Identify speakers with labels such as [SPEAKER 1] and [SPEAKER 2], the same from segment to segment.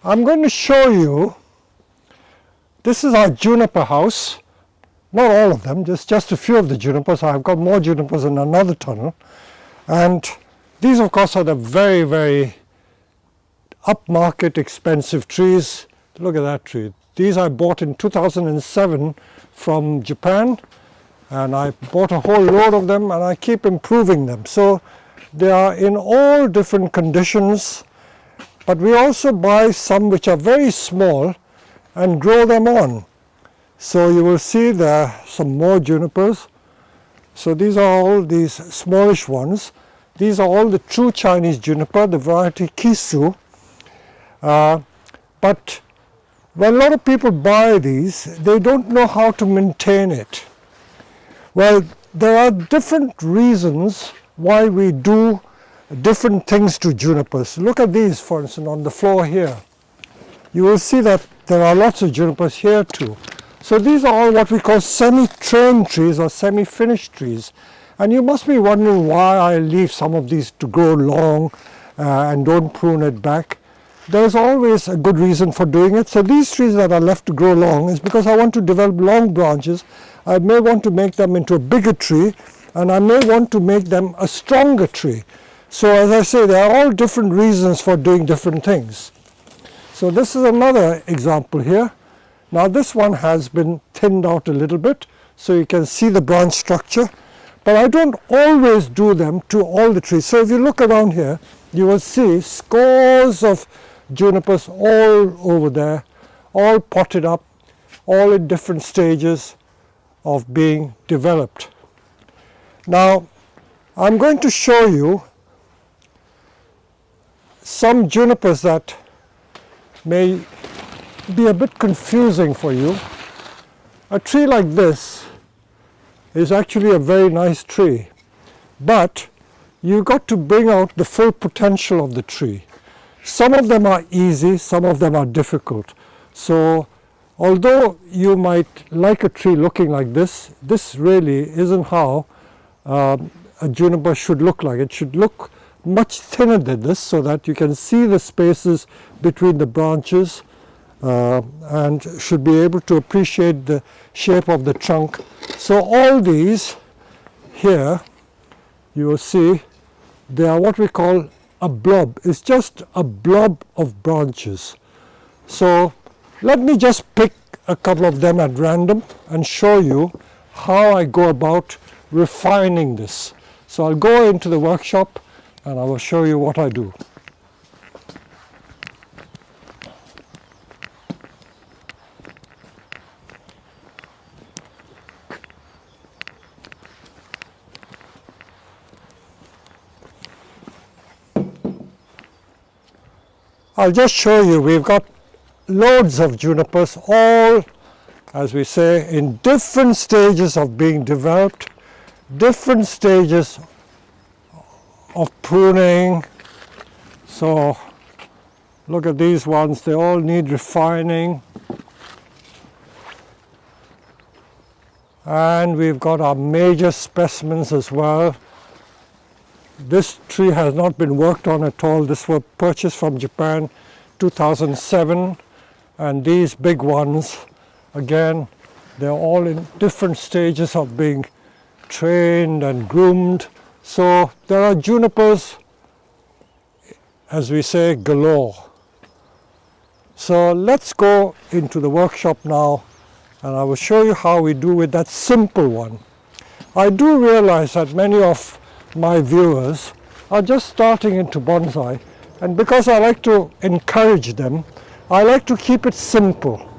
[SPEAKER 1] I'm going to show you, this is our juniper house. Not all of them, just a few of the junipers. I've got more junipers in another tunnel. And these of course are the very, very upmarket expensive trees. Look at that tree. These I bought in 2007 from Japan, and I bought a whole load of them and I keep improving them. So they are in all different conditions, but we also buy some which are very small and grow them on. So you will see there are some more junipers. So these are all these smallish ones. These are all the true Chinese juniper, the variety Kisu. But when a lot of people buy these, they don't know how to maintain it. Well, there are different reasons why we do different things to junipers. Look at these, for instance, on the floor here. You will see that there are lots of junipers here too. So these are all what we call semi-trained trees or semi-finished trees. And you must be wondering why I leave some of these to grow long and don't prune it back. There's always a good reason for doing it. So these trees that are left to grow long is because I want to develop long branches. I may want to make them into a bigger tree, and I may want to make them a stronger tree. So as I say, there are all different reasons for doing different things. So this is another example here. Now this one has been thinned out a little bit, so you can see the branch structure. But I don't always do them to all the trees. So if you look around here, you will see scores of junipers all over there, all potted up, all in different stages of being developed. Now I'm going to show you some junipers that may be a bit confusing for you. A tree like this is actually a very nice tree, but you've got to bring out the full potential of the tree. Some of them are easy, some of them are difficult. So although you might like a tree looking like this, this really isn't how a juniper should look like. It should look much thinner than this so that you can see the spaces between the branches and should be able to appreciate the shape of the trunk. So all these here, you will see, they are what we call a blob. It's just a blob of branches. So let me just pick a couple of them at random and show you how I go about refining this. So I'll go into the workshop and I will show you what I do. I'll just show you, we've got loads of junipers, all, as we say, in different stages of being developed, different stages of pruning. So look at these ones, they all need refining. And we've got our major specimens as well. This tree has not been worked on at all. This was purchased from Japan 2007, and these big ones, again, they're all in different stages of being trained and groomed. So there are junipers, as we say, galore. So let's go into the workshop now and I will show you how we do with that simple one. I do realize that many of my viewers are just starting into bonsai, and because I like to encourage them, I like to keep it simple.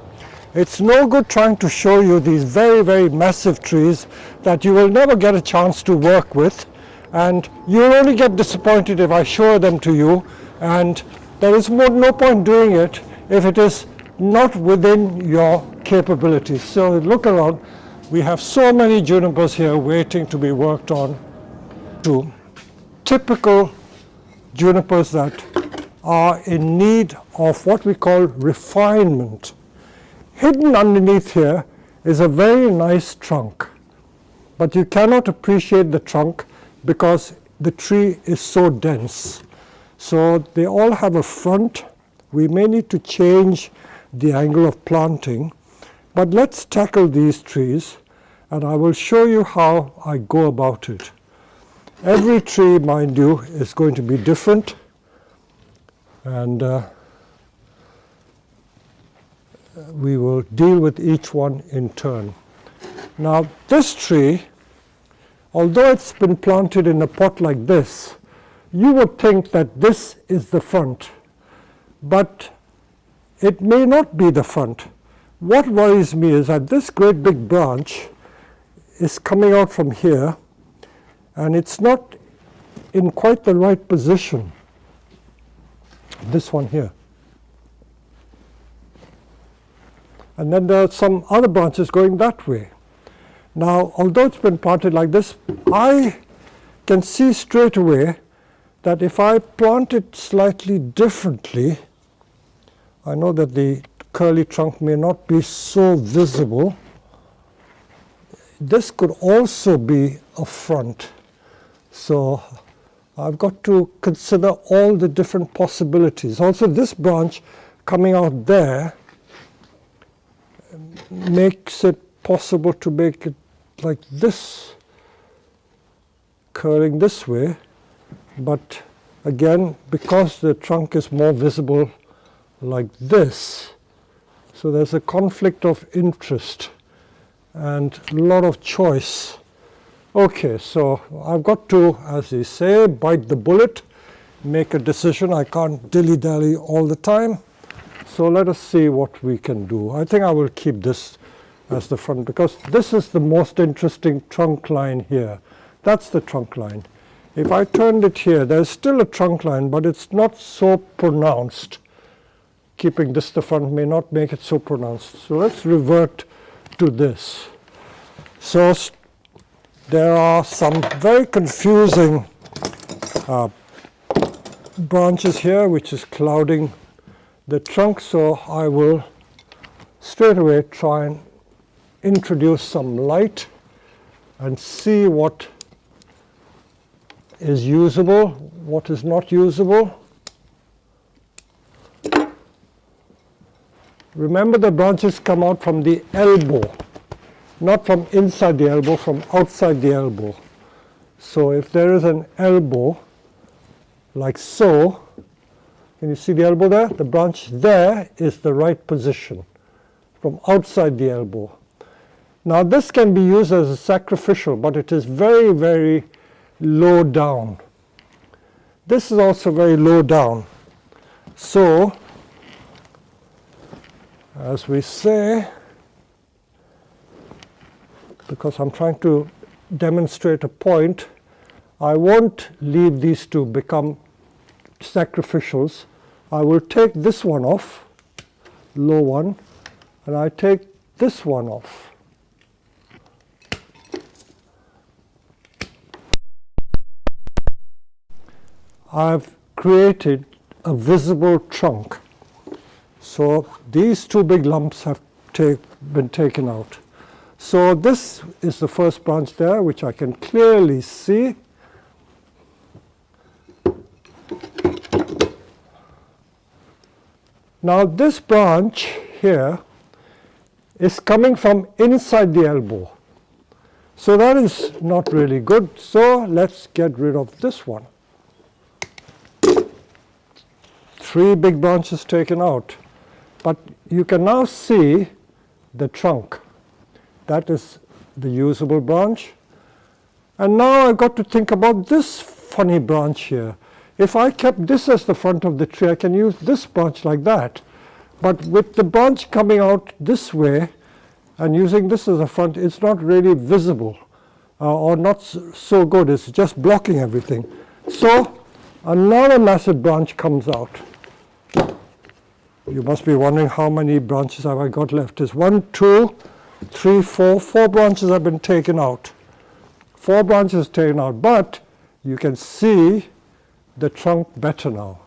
[SPEAKER 1] It's no good trying to show you these very, very massive trees that you will never get a chance to work with, and you'll only get disappointed if I show them to you, and there is no point doing it if it is not within your capabilities. So look around, we have so many junipers here waiting to be worked on. Typical junipers that are in need of what we call refinement. Hidden underneath here is a very nice trunk, but you cannot appreciate the trunk because the tree is so dense. So they all have a front We may need to change the angle of planting, but let's tackle these trees, and I will show you how I go about it. Every tree, mind you, is going to be different, and we will deal with each one in turn. Now, this tree, although it's been planted in a pot like this, you would think that this is the front, but it may not be the front. What worries me is that this great big branch is coming out from here, and it's not in quite the right position. This one here. And then there are some other branches going that way. Now, although it's been planted like this, I can see straight away that if I plant it slightly differently, I know that the curly trunk may not be so visible. This could also be a front. So I've got to consider all the different possibilities. Also, this branch coming out there makes it possible to make it like this, curling this way. But again, because the trunk is more visible like this, so there's a conflict of interest and a lot of choice. Okay, so I've got to, as they say, bite the bullet, make a decision. I can't dilly-dally all the time. So let us see what we can do. I think I will keep this as the front, because this is the most interesting trunk line here. That's the trunk line. If I turned it here, there's still a trunk line, but it's not so pronounced. Keeping this the front may not make it so pronounced. So let's revert to this. So there are some very confusing branches here, which is clouding the trunk. So I will straight away try and introduce some light and see what is usable, what is not usable. Remember, the branches come out from the elbow, not from inside the elbow, from outside the elbow. So if there is an elbow, like so, can you see the elbow there? The branch there is the right position, from outside the elbow. Now this can be used as a sacrificial, but it is very, very low down. This is also very low down. So, as we say, because I'm trying to demonstrate a point, I won't leave these to become sacrificials. I will take this one off, low one, and I take this one off. I've created a visible trunk. So these two big lumps have been taken out. So this is the first branch there, which I can clearly see. Now this branch here is coming from inside the elbow. So that is not really good. So let's get rid of this one. 3 big branches taken out. But you can now see the trunk. That is the usable branch. And now I've got to think about this funny branch here. If I kept this as the front of the tree, I can use this branch like that. But with the branch coming out this way and using this as a front, it's not really visible or not so good. It's just blocking everything. So another massive branch comes out. You must be wondering how many branches have I got left. There's 1, 2, 3, 4. 4 branches have been taken out. 4 branches taken out, but you can see the trunk better now.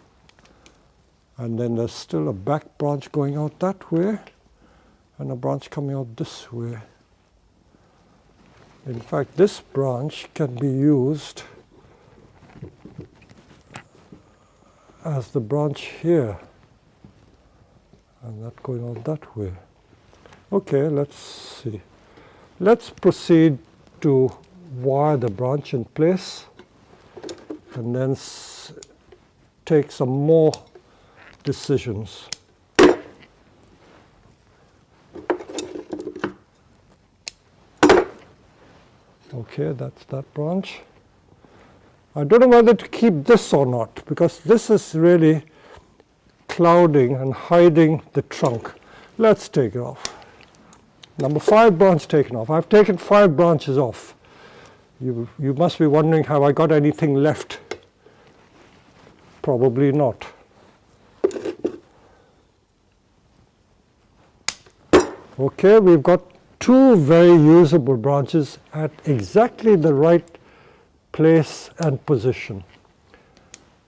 [SPEAKER 1] And then there's still a back branch going out that way, and a branch coming out this way. In fact, this branch can be used as the branch here. Not going on that way. Okay, let's see. Let's proceed to wire the branch in place and then take some more decisions. Okay, that's that branch. I don't know whether to keep this or not, because this is really clouding and hiding the trunk. Let's take it off. Number 5 branch taken off. I've taken 5 branches off. You must be wondering, have I got anything left? Probably not. Okay, we've got 2 very usable branches at exactly the right place and position.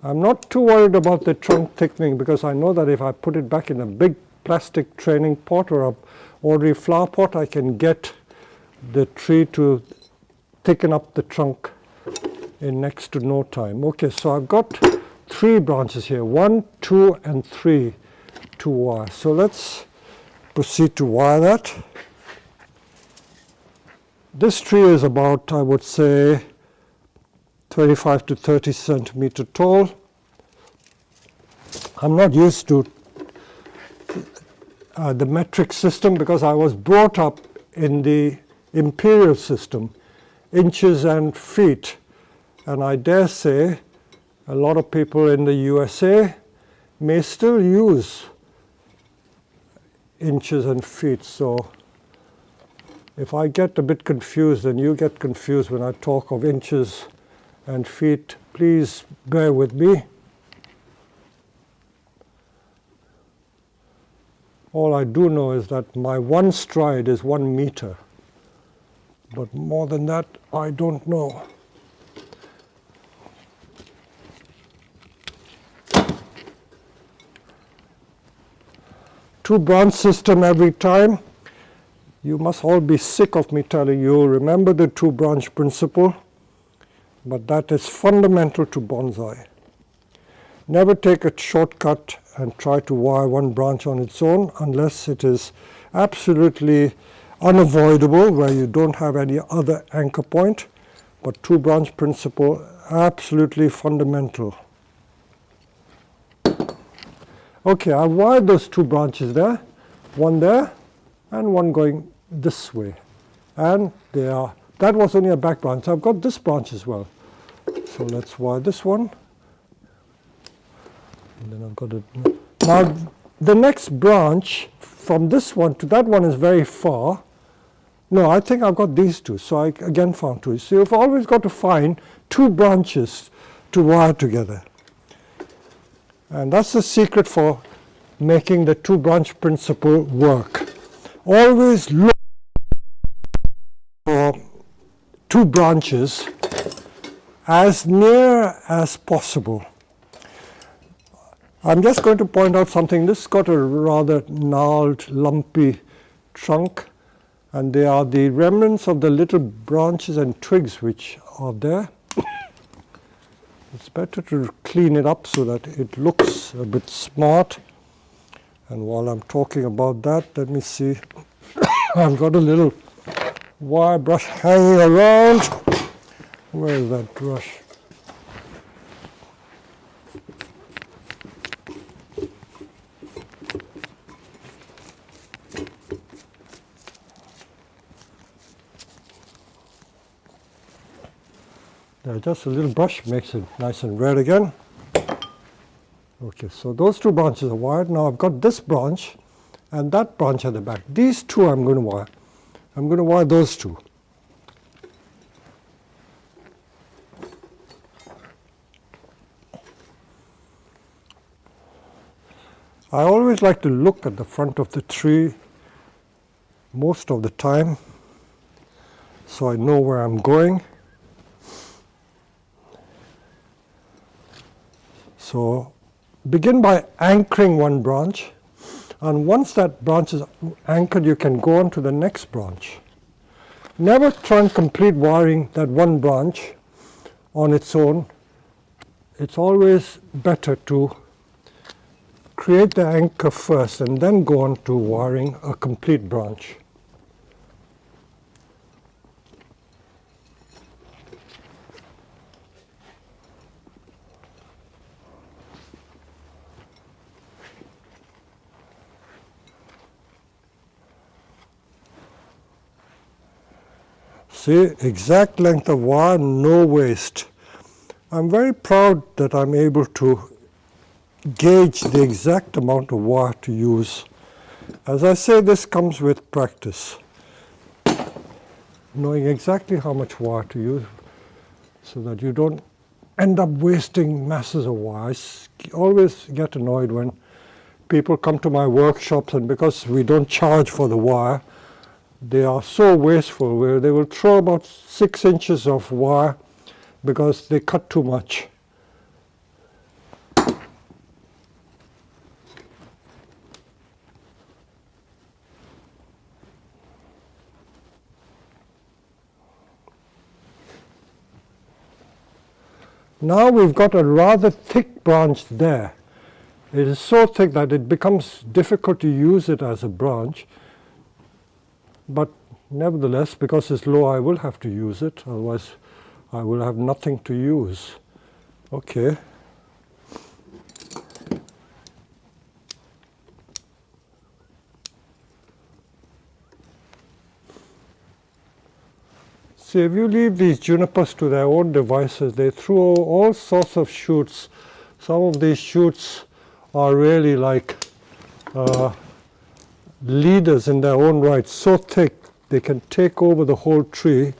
[SPEAKER 1] I'm not too worried about the trunk thickening, because I know that if I put it back in a big plastic training pot or a ordinary flower pot, I can get the tree to thicken up the trunk in next to no time. Okay, so I've got 3 branches here, 1, 2, and 3 to wire. So let's proceed to wire that. This tree is about, I would say, 25 to 30 centimeter tall. I'm not used to the metric system, because I was brought up in the imperial system, inches and feet. And I dare say a lot of people in the USA may still use inches and feet. So if I get a bit confused and you get confused when I talk of inches and feet, please bear with me. All I do know is that my 1 stride is 1 meter, but more than that I don't know. Two branch system every time. You must all be sick of me telling you, remember the 2 branch principle, but that is fundamental to bonsai. Never take a shortcut and try to wire 1 branch on its own unless it is absolutely unavoidable, where you don't have any other anchor point. But 2 branch principle, absolutely fundamental. Okay, I wired those 2 branches there, 1 there and 1 going this way. And they are, that was only a back branch. I've got this branch as well. So let's wire this one. And then I've got it. Now the next branch from this one to that one is very far. No, I think I've got these 2. So I again found 2. So you've always got to find 2 branches to wire together. And that's the secret for making the 2 branch principle work. Always look for 2 branches as near as possible. I'm just going to point out something. This has got a rather gnarled, lumpy trunk, and they are the remnants of the little branches and twigs which are there. It's better to clean it up so that it looks a bit smart. And while I'm talking about that, let me see. I've got a little wire brush hanging around. Where is that brush? Just a little brush makes it nice and red again. Okay, so those 2 branches are wired. Now I've got this branch and that branch at the back. These 2 I'm going to wire. I'm going to wire those 2. I always like to look at the front of the tree most of the time, so I know where I'm going. So begin by anchoring 1 branch, and once that branch is anchored, you can go on to the next branch. Never try and complete wiring that 1 branch on its own. It's always better to create the anchor first and then go on to wiring a complete branch. See, exact length of wire, no waste. I'm very proud that I'm able to gauge the exact amount of wire to use. As I say, this comes with practice. Knowing exactly how much wire to use so that you don't end up wasting masses of wire. I always get annoyed when people come to my workshops, and because we don't charge for the wire, they are so wasteful, where they will throw about 6 inches of wire because they cut too much. Now we've got a rather thick branch there. It is so thick that it becomes difficult to use it as a branch. But nevertheless, because it's low, I will have to use it, otherwise I will have nothing to use. Okay. See, if you leave these junipers to their own devices, they throw all sorts of shoots. Some of these shoots are really like leaders in their own right, so thick they can take over the whole tree,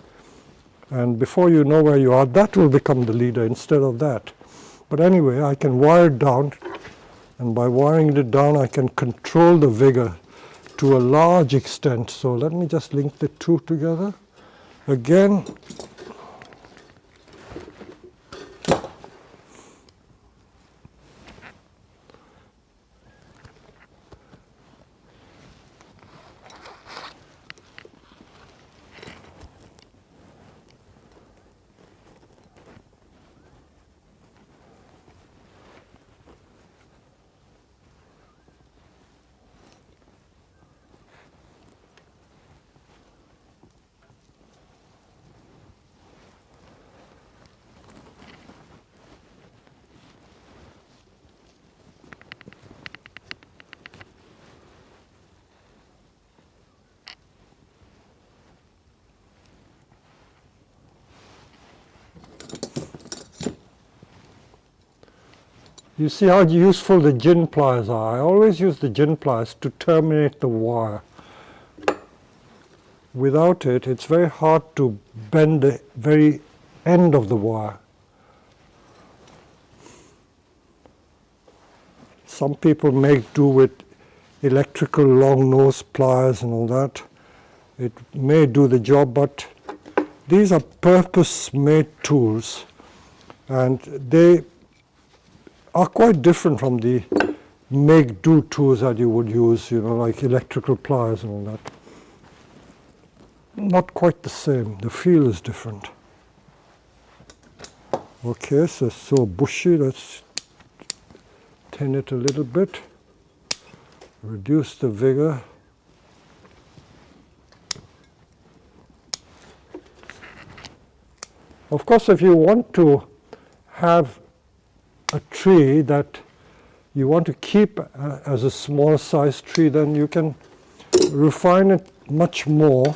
[SPEAKER 1] and before you know where you are, that will become the leader instead of that. But anyway, I can wire it down, and by wiring it down I can control the vigor to a large extent. So let me just link the two together. Again, you see how useful the gin pliers are. I always use the gin pliers to terminate the wire. Without it, it's very hard to bend the very end of the wire. Some people make do with electrical long nose pliers and all that. It may do the job, but these are purpose-made tools, and they are quite different from the make-do tools that you would use, like electrical pliers and all that. Not quite the same. The feel is different. Okay, so it's so bushy. Let's thin it a little bit. Reduce the vigor. Of course, if you want to have a tree that you want to keep as a small size tree, then you can refine it much more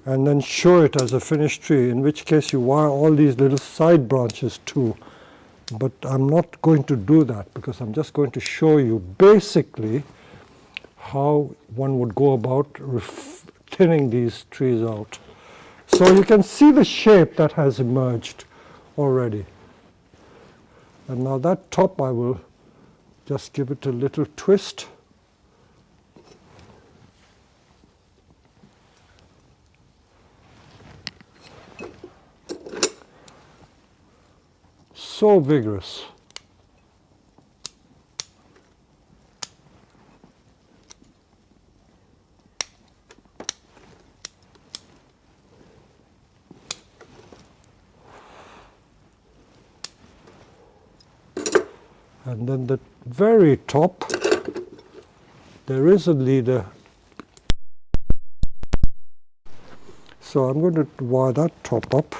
[SPEAKER 1] and then show it as a finished tree, in which case you wire all these little side branches too. But I'm not going to do that, because I'm just going to show you basically how one would go about thinning these trees out. So you can see the shape that has emerged already. And now that top, I will just give it a little twist. So vigorous. And then the very top, there is a leader. So I'm going to wire that top up.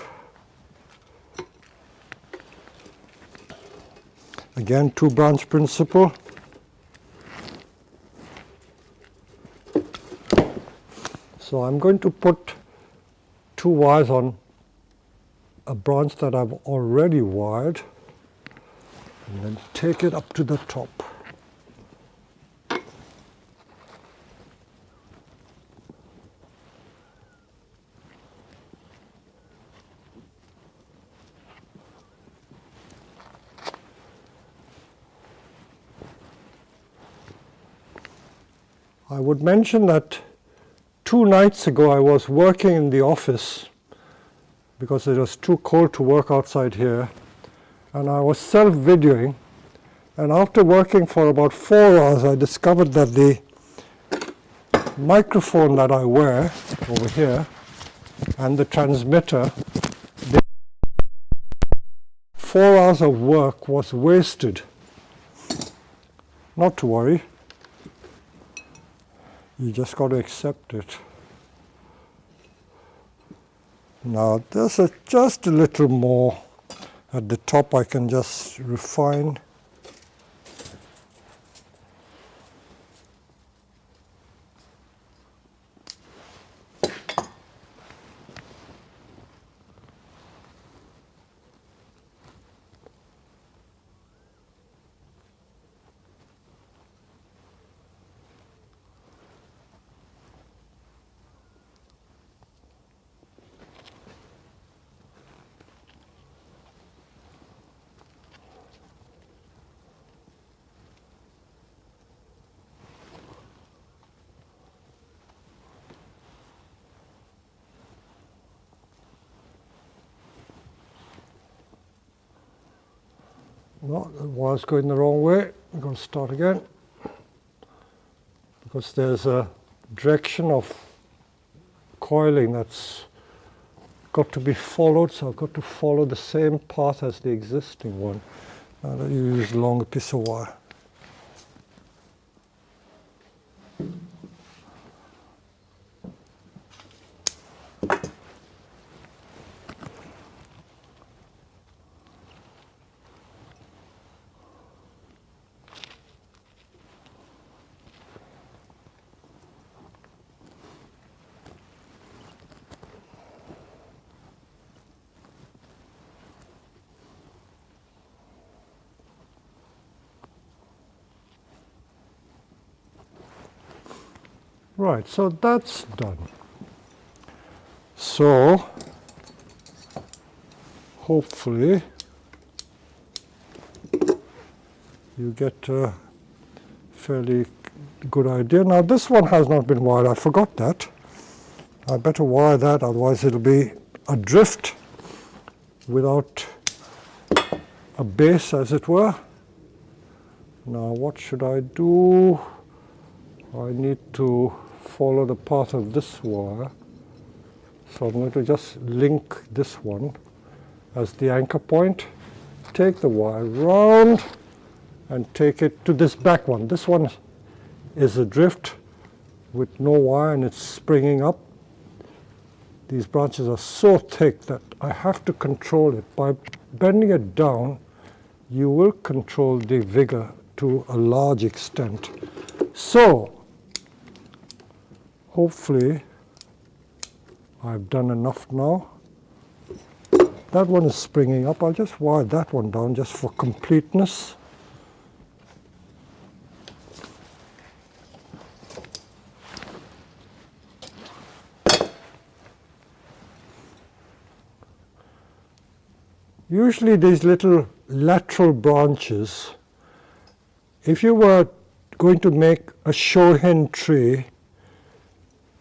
[SPEAKER 1] Again, 2-branch principle. So I'm going to put 2 wires on a branch that I've already wired, and then take it up to the top. I would mention that 2 nights ago I was working in the office because it was too cold to work outside here, and I was self-videoing, and after working for about 4 hours I discovered that the microphone that I wear over here and the transmitter, 4 hours of work was wasted. Not to worry. You just got to accept it. Now this is just a little more at the top. I can just refine. No, the wire's going the wrong way. I'm going to start again, because there's a direction of coiling that's got to be followed, so I've got to follow the same path as the existing one. Now that you use a longer piece of wire. Right, so that's done. So hopefully you get a fairly good idea. Now this one has not been wired. I forgot that. I better wire that, otherwise it'll be adrift without a base, as it were. Now what should I do? I need to follow the path of this wire. So I'm going to just link this one as the anchor point, take the wire round and take it to this back one. This one is adrift with no wire and it's springing up. These branches are so thick that I have to control it. By bending it down, you will control the vigor to a large extent. So hopefully I've done enough now. That one is springing up. I'll just wire that one down just for completeness. Usually these little lateral branches, if you were going to make a show hen tree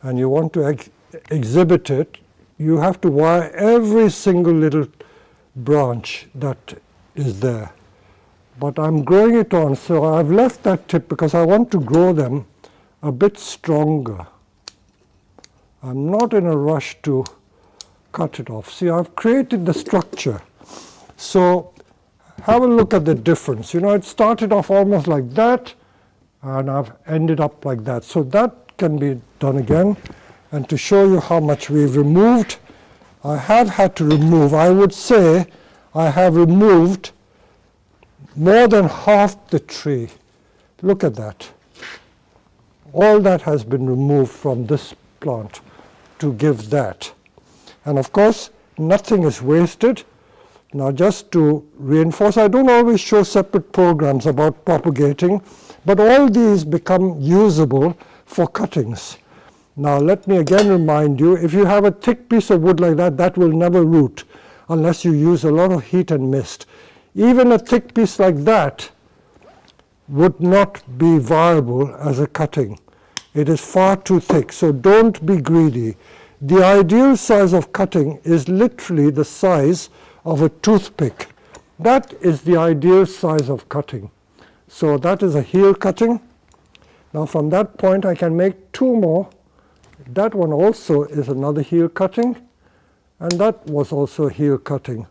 [SPEAKER 1] and you want to exhibit it, you have to wire every single little branch that is there. But I'm growing it on, so I've left that tip because I want to grow them a bit stronger. I'm not in a rush to cut it off. See, I've created the structure. So have a look at the difference. You know, it started off almost like that, and I've ended up like that. So that can be done again. And to show you how much we've removed, I have had to remove, I would say I have removed more than half the tree. Look at that. All that has been removed from this plant to give that. And of course, nothing is wasted. Now, just to reinforce, I don't always show separate programs about propagating, but all these become usable for cuttings. Now, let me again remind you, if you have a thick piece of wood like that, that will never root unless you use a lot of heat and mist. Even a thick piece like that would not be viable as a cutting. It is far too thick, so don't be greedy. The ideal size of cutting is literally the size of a toothpick. That is the ideal size of cutting. So that is a heel cutting. Now from that point I can make two more. That one also is another heel cutting, and that was also a heel cutting.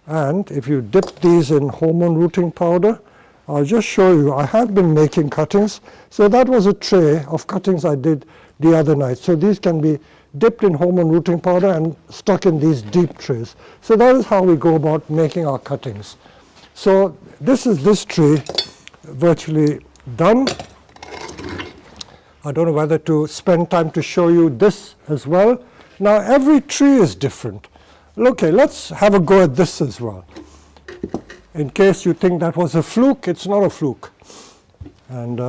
[SPEAKER 1] And if you dip these in hormone rooting powder, I'll just show you, I have been making cuttings. So that was a tray of cuttings I did the other night. So these can be dipped in hormone rooting powder and stuck in these deep trays. So that is how we go about making our cuttings. So this is this tree virtually done. I don't know whether to spend time to show you this as well. Now every tree is different. Okay, let's have a go at this as well. In case you think that was a fluke, it's not a fluke. And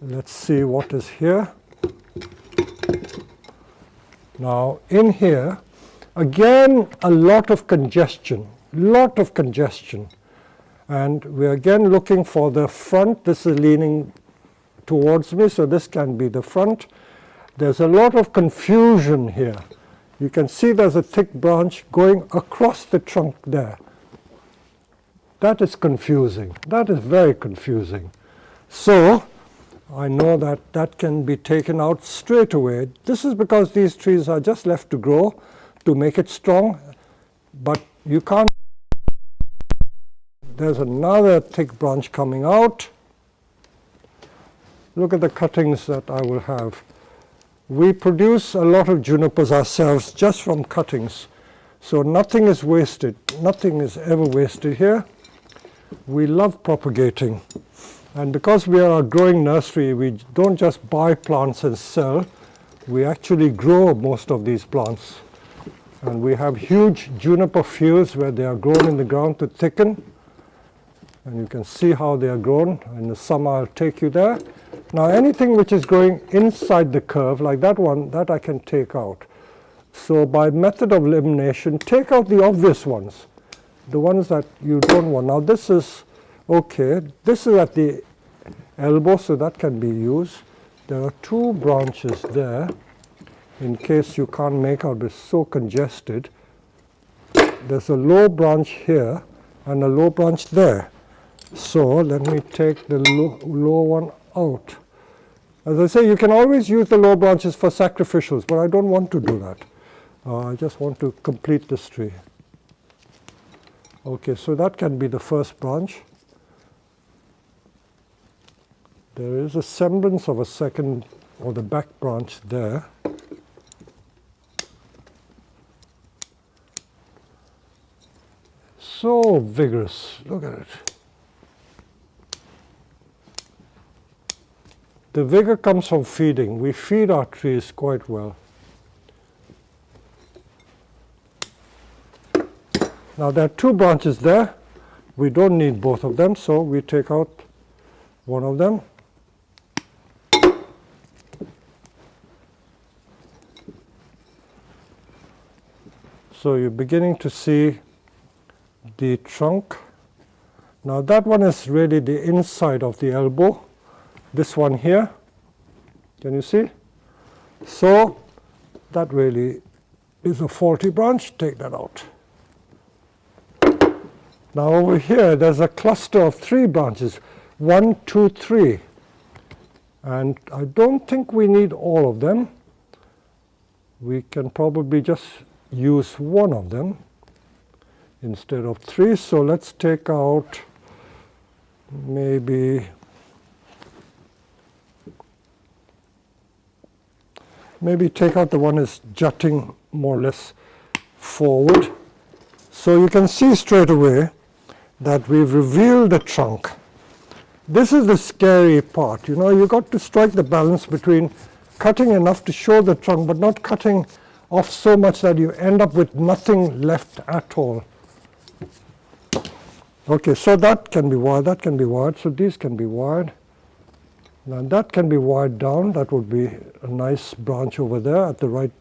[SPEAKER 1] let's see what is here. Now in here, again a lot of congestion. And we're again looking for the front. This is leaning towards me, so this can be the front. There's a lot of confusion here. You can see there's a thick branch going across the trunk there. That is confusing. That is very confusing. So I know that that can be taken out straight away. This is because these trees are just left to grow to make it strong, but you can't. There's another thick branch coming out. Look at the cuttings that I will have. We produce a lot of junipers ourselves just from cuttings. So nothing is wasted. Nothing is ever wasted here. We love propagating. And because we are a growing nursery, we don't just buy plants and sell. We actually grow most of these plants. And we have huge juniper fields where they are grown in the ground to thicken. And you can see how they are grown. In the summer, I'll take you there. Now, anything which is growing inside the curve, like that one, that I can take out. So by method of elimination, take out the obvious ones, the ones that you don't want. Now, this is okay. This is at the elbow, so that can be used. There are two branches there, in case you can't make out, it's so congested. There's a low branch here and a low branch there. So let me take the low one out. As I say, you can always use the low branches for sacrificials, but I don't want to do that. I just want to complete this tree. Okay, so that can be the first branch. There is a semblance of a second or the back branch there. So vigorous, look at it. The vigor comes from feeding. We feed our trees quite well. Now there are two branches there. We don't need both of them, so we take out one of them. So you're beginning to see the trunk. Now that one is really the inside of the elbow. This one here, can you see? So that really is a faulty branch. Take that out. Now over here, there's a cluster of 3 branches. 1, 2, 3. And I don't think we need all of them. We can probably just use one of them. instead of 3. So let's take out maybe take out the one is jutting more or less forward. So you can see straight away that we've revealed the trunk. This is the scary part. You've got to strike the balance between cutting enough to show the trunk, but not cutting off so much that you end up with nothing left at all. Okay, so that can be wired, so these can be wired. Now that can be wired down. That would be a nice branch over there at the right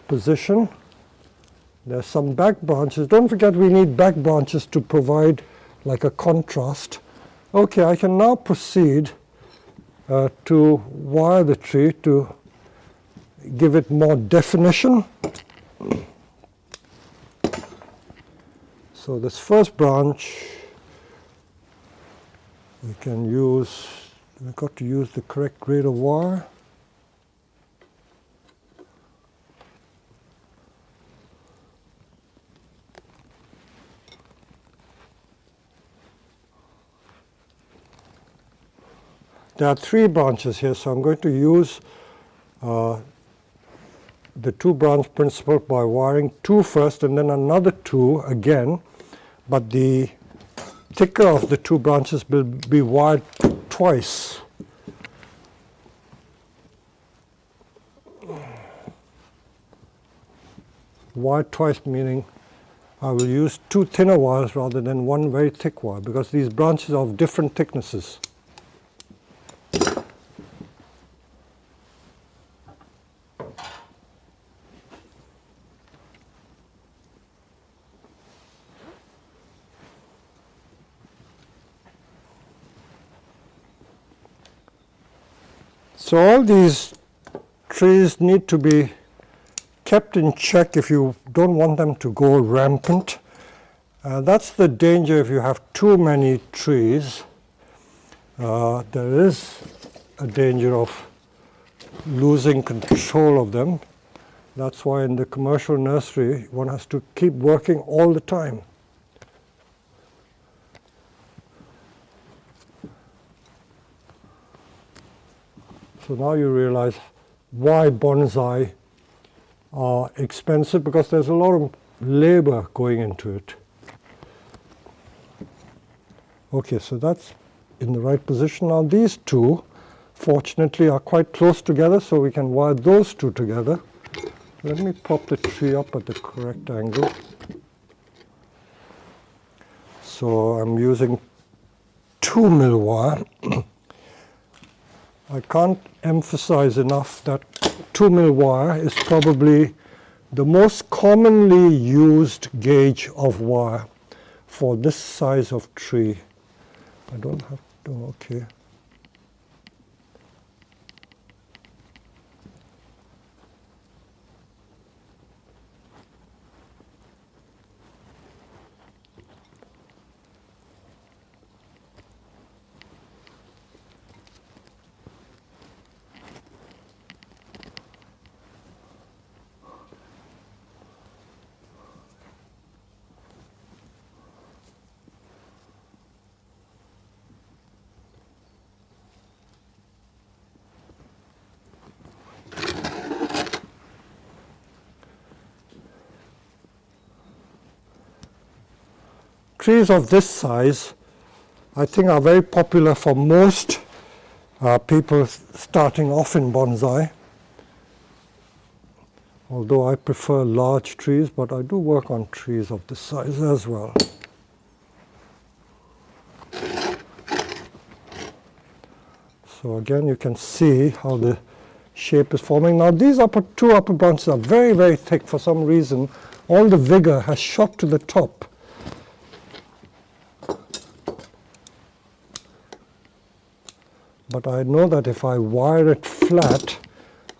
[SPEAKER 1] position. There's some back branches. Don't forget we need back branches to provide like a contrast. Okay, I can now proceed to wire the tree to give it more definition. So this first branch, we've got to use the correct grade of wire. There are 3 branches here, so I'm going to use the 2-branch principle by wiring 2 first and then another 2 again, but the thicker of the 2 branches will be wired twice. Wired twice meaning I will use 2 thinner wires rather than 1 very thick wire, because these branches are of different thicknesses. So all these trees need to be kept in check if you don't want them to go rampant. That's the danger if you have too many trees. There is a danger of losing control of them. That's why in the commercial nursery one has to keep working all the time. So now you realize why bonsai are expensive, because there's a lot of labor going into it. Okay, so that's in the right position. Now these 2, fortunately, are quite close together, so we can wire those 2 together. Let me pop the tree up at the correct angle. So I'm using 2mm wire. I can't emphasize enough that 2mm wire is probably the most commonly used gauge of wire for this size of tree. I don't have to, okay. Trees of this size, I think, are very popular for most people starting off in bonsai. Although I prefer large trees, but I do work on trees of this size as well. So again, you can see how the shape is forming. Now these 2 upper branches are very, very thick for some reason. All the vigor has shot to the top. But I know that if I wire it flat,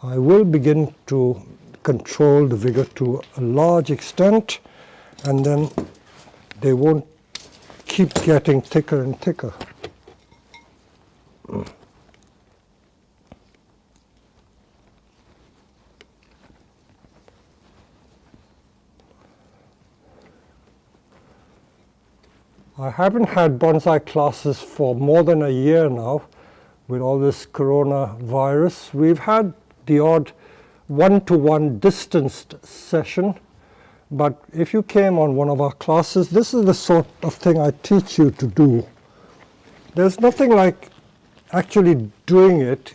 [SPEAKER 1] I will begin to control the vigor to a large extent, and then they won't keep getting thicker and thicker. I haven't had bonsai classes for more than a year now with all this coronavirus. We've had the odd one-to-one distanced session, but if you came on one of our classes, this is the sort of thing I teach you to do. There's nothing like actually doing it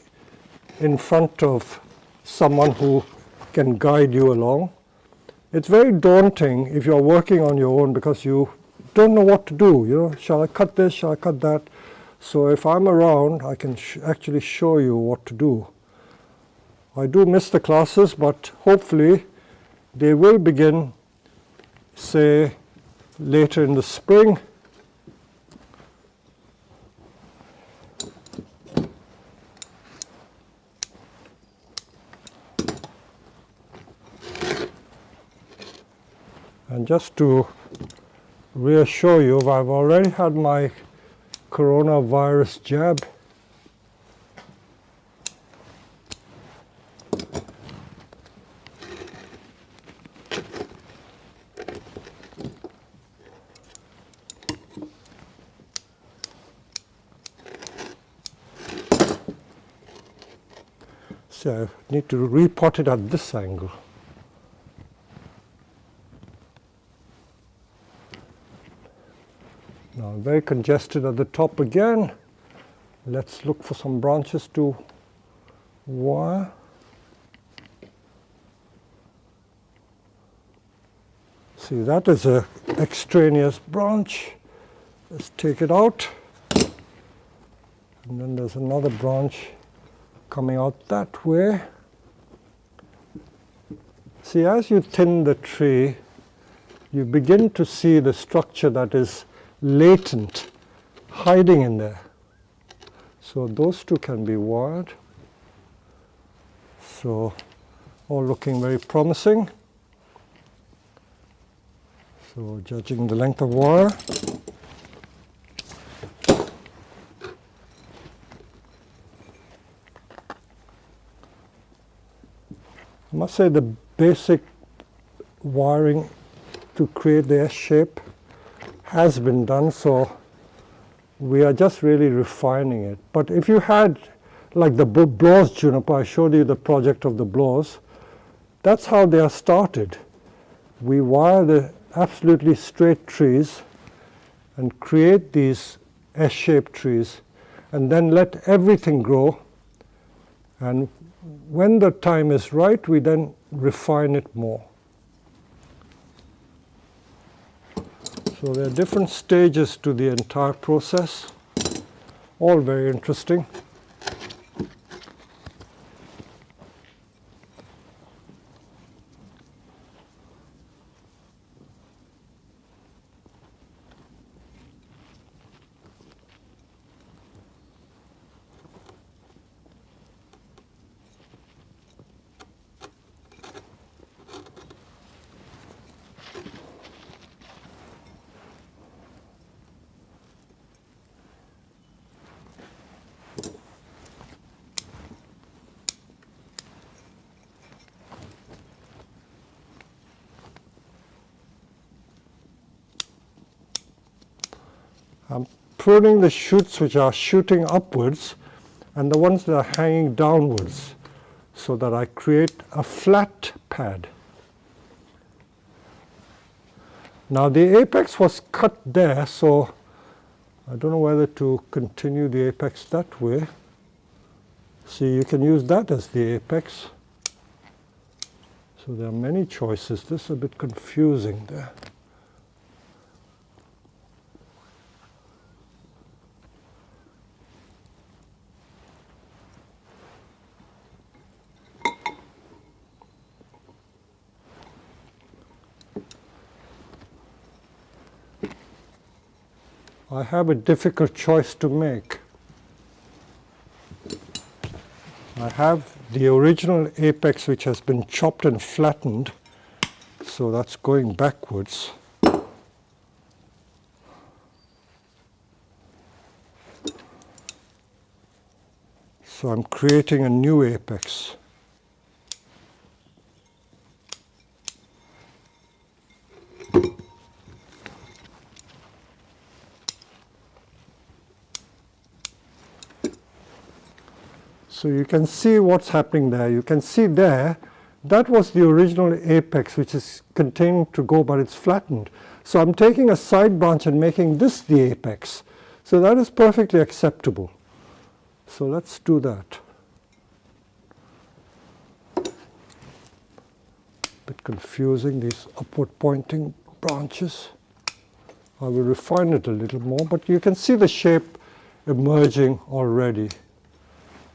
[SPEAKER 1] in front of someone who can guide you along. It's very daunting if you're working on your own because you don't know what to do. You know, shall I cut this? Shall I cut that? So if I'm around, I can actually show you what to do. I do miss the classes, but hopefully they will begin, say, later in the spring. And just to reassure you, I've already had my coronavirus jab. So I need to repot it at this angle. Now I'm very congested at the top again. Let's look for some branches to wire. See, that is an extraneous branch. Let's take it out. And then there's another branch coming out that way. See, as you thin the tree, you begin to see the structure that is latent, hiding in there. So those two can be wired. So all looking very promising. So judging the length of wire. I must say the basic wiring to create the S shape has been done, so we are just really refining it. But if you had, like the blowers juniper, I showed you the project of the blowers, that's how they are started. We wire the absolutely straight trees and create these S-shaped trees and then let everything grow, and when the time is right, we then refine it more. So there are different stages to the entire process, all very interesting. I'm pruning the shoots which are shooting upwards and the ones that are hanging downwards so that I create a flat pad. Now the apex was cut there, so I don't know whether to continue the apex that way. See, you can use that as the apex. So there are many choices. This is a bit confusing there. I have a difficult choice to make. I have the original apex which has been chopped and flattened, so that's going backwards. So I'm creating a new apex. So you can see what's happening there. You can see there, that was the original apex which is continuing to go, but it's flattened. So I'm taking a side branch and making this the apex. So that is perfectly acceptable. So let's do that. Bit confusing, these upward pointing branches. I will refine it a little more, but you can see the shape emerging already.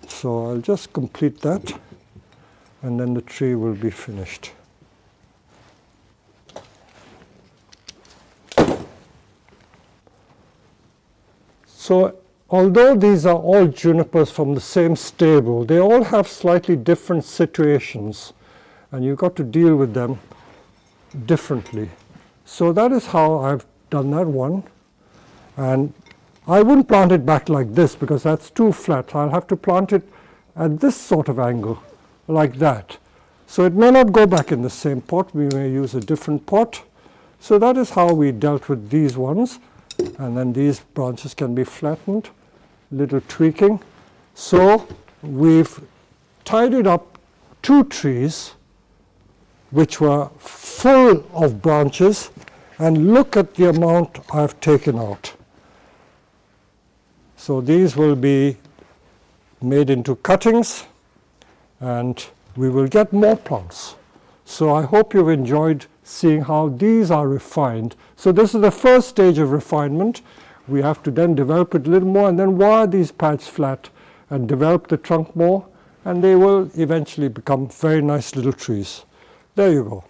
[SPEAKER 1] So I'll just complete that, and then the tree will be finished. So although these are all junipers from the same stable, they all have slightly different situations, and you've got to deal with them differently. So that is how I've done that one. And I wouldn't plant it back like this because that's too flat. I'll have to plant it at this sort of angle, like that. So it may not go back in the same pot. We may use a different pot. So that is how we dealt with these ones. And then these branches can be flattened, little tweaking. So we've tidied up 2 trees which were full of branches, and look at the amount I've taken out. So these will be made into cuttings, and we will get more plants. So I hope you've enjoyed seeing how these are refined. So this is the first stage of refinement. We have to then develop it a little more and then wire these pads flat and develop the trunk more, and they will eventually become very nice little trees. There you go.